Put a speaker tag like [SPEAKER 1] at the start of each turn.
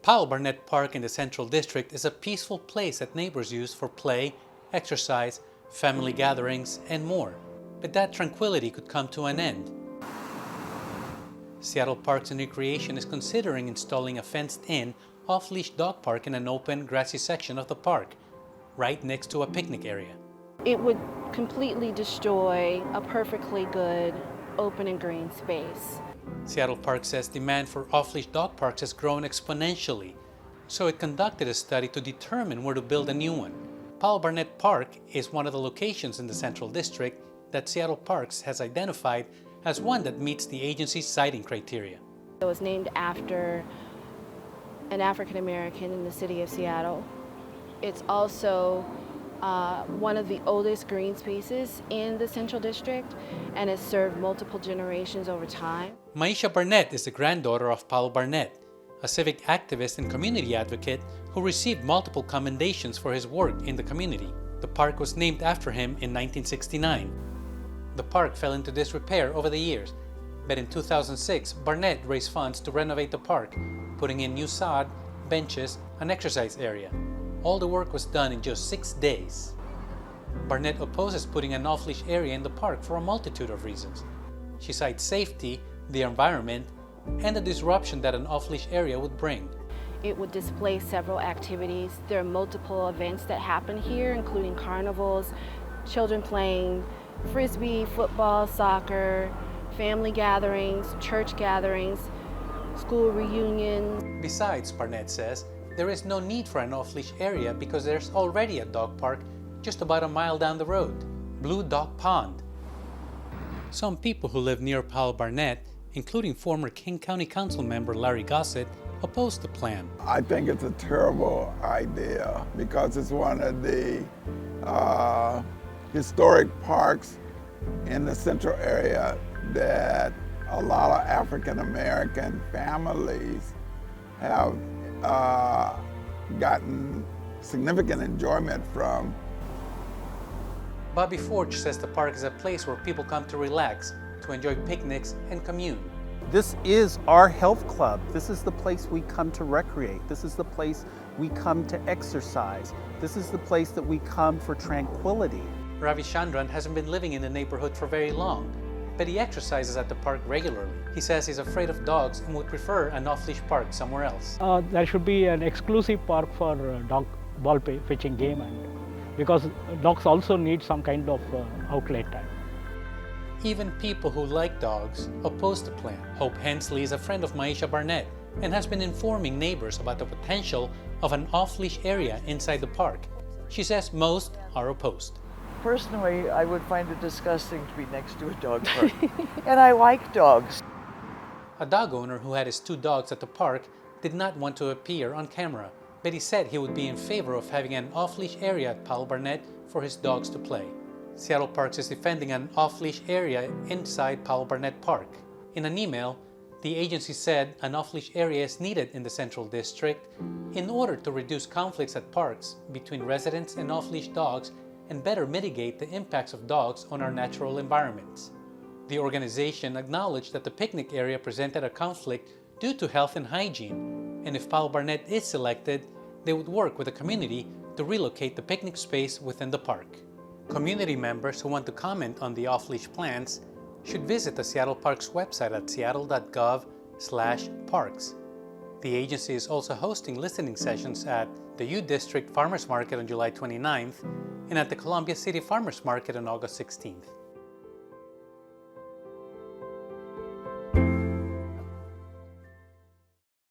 [SPEAKER 1] Powell Barnett Park in the Central District is a peaceful place that neighbors use for play, exercise, family gatherings, and more. But that tranquility could come to an end. Seattle Parks and Recreation is considering installing a fenced-in, off-leash dog park in an open, grassy section of the park, right next to a picnic area.
[SPEAKER 2] It would completely destroy a perfectly good open and green space.
[SPEAKER 1] Seattle Park says demand for off-leash dog parks has grown exponentially, so it conducted a study to determine where to build a new one. Powell Barnett Park is one of the locations in the Central District that Seattle Parks has identified as one that meets the agency's siting criteria.
[SPEAKER 2] It was named after an African American in the city of Seattle. It's also one of the oldest green spaces in the Central District and has served multiple generations over time.
[SPEAKER 1] Maisha Barnett is the granddaughter of Powell Barnett, a civic activist and community advocate who received multiple commendations for his work in the community. The park was named after him in 1969. The park fell into disrepair over the years, but in 2006, Barnett raised funds to renovate the park, putting in new sod, benches, an exercise area. All the work was done in just 6 days. Barnett opposes putting an off-leash area in the park for a multitude of reasons. She cites safety, the environment, and the disruption that an off-leash area would bring.
[SPEAKER 2] It would displace several activities. There are multiple events that happen here, including carnivals, children playing frisbee, football, soccer, family gatherings, church gatherings, school reunions.
[SPEAKER 1] Besides, Barnett says, there is no need for an off-leash area because there's already a dog park just about a mile down the road, Blue Dog Pond. Some people who live near Powell Barnett, including former King County Council member Larry Gossett, opposed the plan.
[SPEAKER 3] I think it's a terrible idea because it's one of the historic parks in the central area that a lot of African American families have gotten significant enjoyment from.
[SPEAKER 1] Bobby Forge says the park is a place where people come to relax, to enjoy picnics and commune.
[SPEAKER 4] This is our health club. This is the place we come to recreate. This is the place we come to exercise. This is the place that we come for tranquility.
[SPEAKER 1] Ravi Chandran hasn't been living in the neighborhood for very long, but he exercises at the park regularly. He says he's afraid of dogs and would prefer an off-leash park somewhere else.
[SPEAKER 5] There should be an exclusive park for dog ball fetching game, and because dogs also need some kind of outlet time.
[SPEAKER 1] Even people who like dogs oppose the plan. Hope Hensley is a friend of Maisha Barnett and has been informing neighbors about the potential of an off-leash area inside the park. She says most are opposed.
[SPEAKER 6] Personally, I would find it disgusting to be next to a dog park. And I like dogs.
[SPEAKER 1] A dog owner who had his 2 dogs at the park did not want to appear on camera, but he said he would be in favor of having an off-leash area at Powell Barnett for his dogs to play. Seattle Parks is defending an off-leash area inside Powell Barnett Park. In an email, the agency said an off-leash area is needed in the Central District in order to reduce conflicts at parks between residents and off-leash dogs and better mitigate the impacts of dogs on our natural environments. The organization acknowledged that the picnic area presented a conflict due to health and hygiene, and if Powell Barnett is selected, they would work with the community to relocate the picnic space within the park. Community members who want to comment on the off-leash plans should visit the Seattle Parks website at seattle.gov/parks. The agency is also hosting listening sessions at the U District Farmers Market on July 29th and at the Columbia City Farmers Market on August 16th.